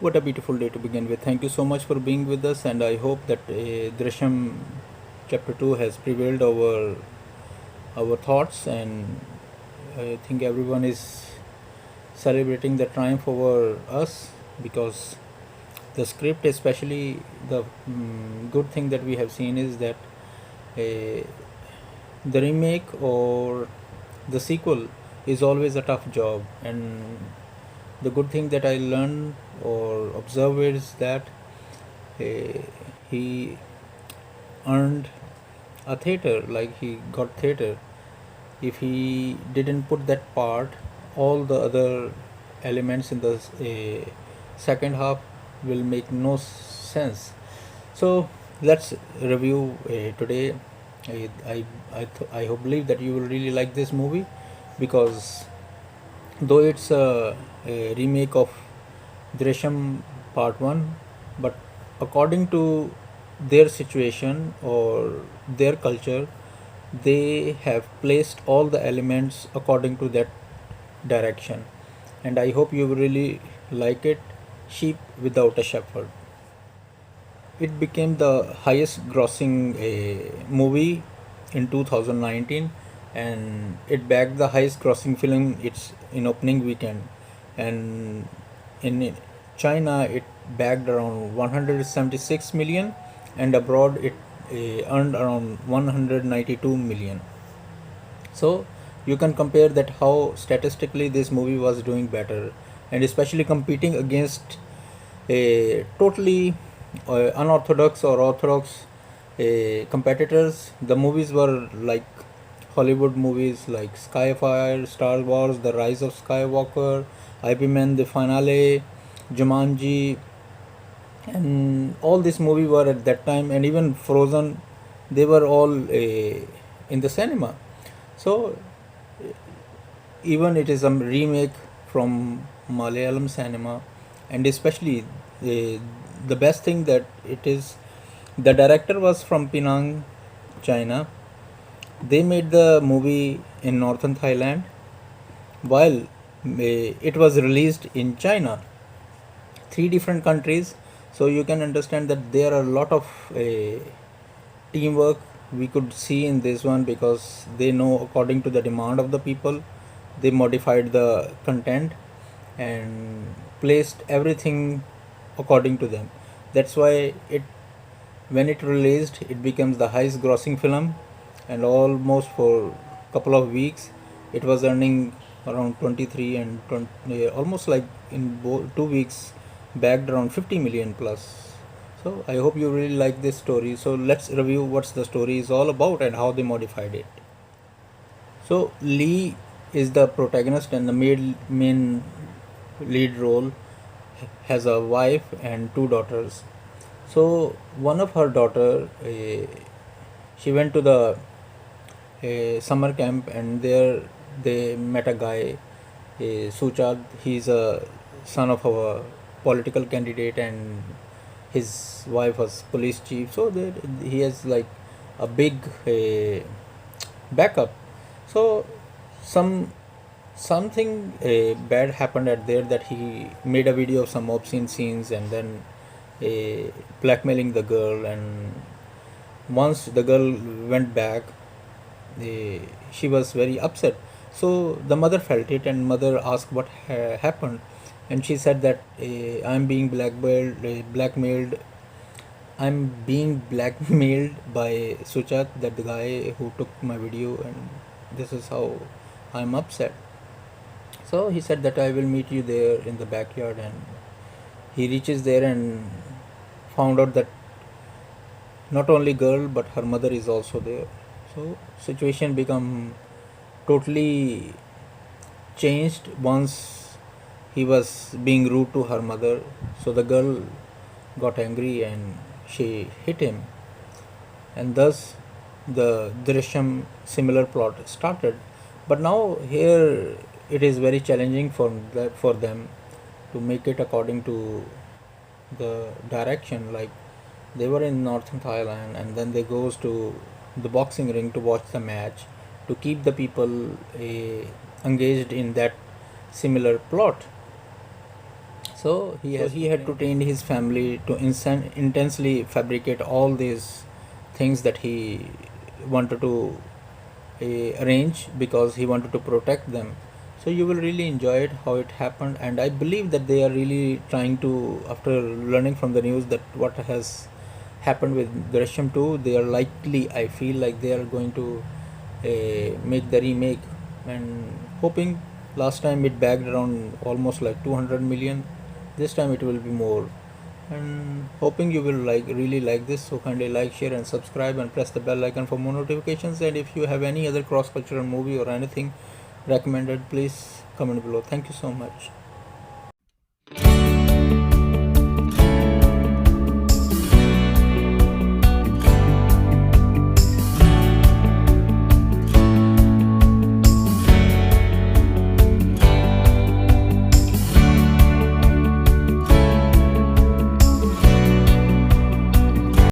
What a beautiful day to begin with. Thank you so much for being with us, and I hope that Drishyam Chapter 2 has prevailed over our thoughts, and I think everyone is celebrating the triumph over us because the script, especially the good thing that we have seen, is that uh, the remake or the sequel is always a tough job, and the good thing that I learned or observed is that uh, he earned a theater, like he got theater. If he didn't put that part, all the other elements in the second half will make no sense. So let's review today. I hope believe that you will really like this movie because though it's a remake of Drishyam Part 1, but according to their situation or their culture, they have placed all the elements according to that direction. And I hope you will really like it. Sheep Without a Shepherd. It became the highest grossing movie in 2019, and it bagged the highest grossing film its in opening weekend, and in China it bagged around 176 million, and abroad it earned around 192 million. So you can compare that how statistically this movie was doing better, and especially competing against a totally unorthodox or orthodox competitors. The movies were like Hollywood movies like Skyfire, Star Wars, The Rise of Skywalker, IP Man, The Finale, Jumanji, and all these movies were at that time, and even Frozen, they were all in the cinema. So even it is a remake from Malayalam cinema, and especially the best thing that it is, the director was from Penang, China. They made the movie in northern Thailand while it was released in China, three different countries. So you can understand that there are a lot of teamwork we could see in this one, because they know according to the demand of the people, they modified the content and placed everything according to them. That's why it, when it released, it becomes the highest grossing film, and almost for couple of weeks it was earning around 23 and 20, almost like in 2 weeks bagged around 50 million plus. So I hope you really like this story. So let's review what's the story is all about and how they modified it. So Lee is the protagonist, and the main lead role has a wife and two daughters. So one of her daughter, she went to the summer camp, and there they met a guy, Suchad. He's a son of a political candidate, and his wife was police chief. So there he has like a big backup. So some something bad happened at there, that he made a video of some obscene scenes, and then blackmailing the girl. And once the girl went back, she was very upset. So the mother felt it, and mother asked what happened, and she said that I'm being blackmailed. I'm being blackmailed by Suchat, that the guy who took my video, and this is how I'm upset. So he said that I will meet you there in the backyard, and he reaches there and found out that not only girl but her mother is also there. So situation become totally changed once he was being rude to her mother. So the girl got angry and she hit him, and thus the Drishyam similar plot started. But now here it is very challenging for them to make it according to the direction. Like they were in northern Thailand, and then they goes to the boxing ring to watch the match, to keep the people engaged in that similar plot. So he had to train his family to intensely fabricate all these things that he wanted to arrange because he wanted to protect them. So you will really enjoy it how it happened, and I believe that they are really trying to, after learning from the news that what has happened with Drishyam 2, they are likely, I feel like they are going to make the remake, and hoping. Last time it bagged around almost like 200 million. This time it will be more, and hoping you will really like this. So kindly like, share and subscribe, and press the bell icon for more notifications. And if you have any other cross cultural movie or anything recommended, please comment below. Thank you so much.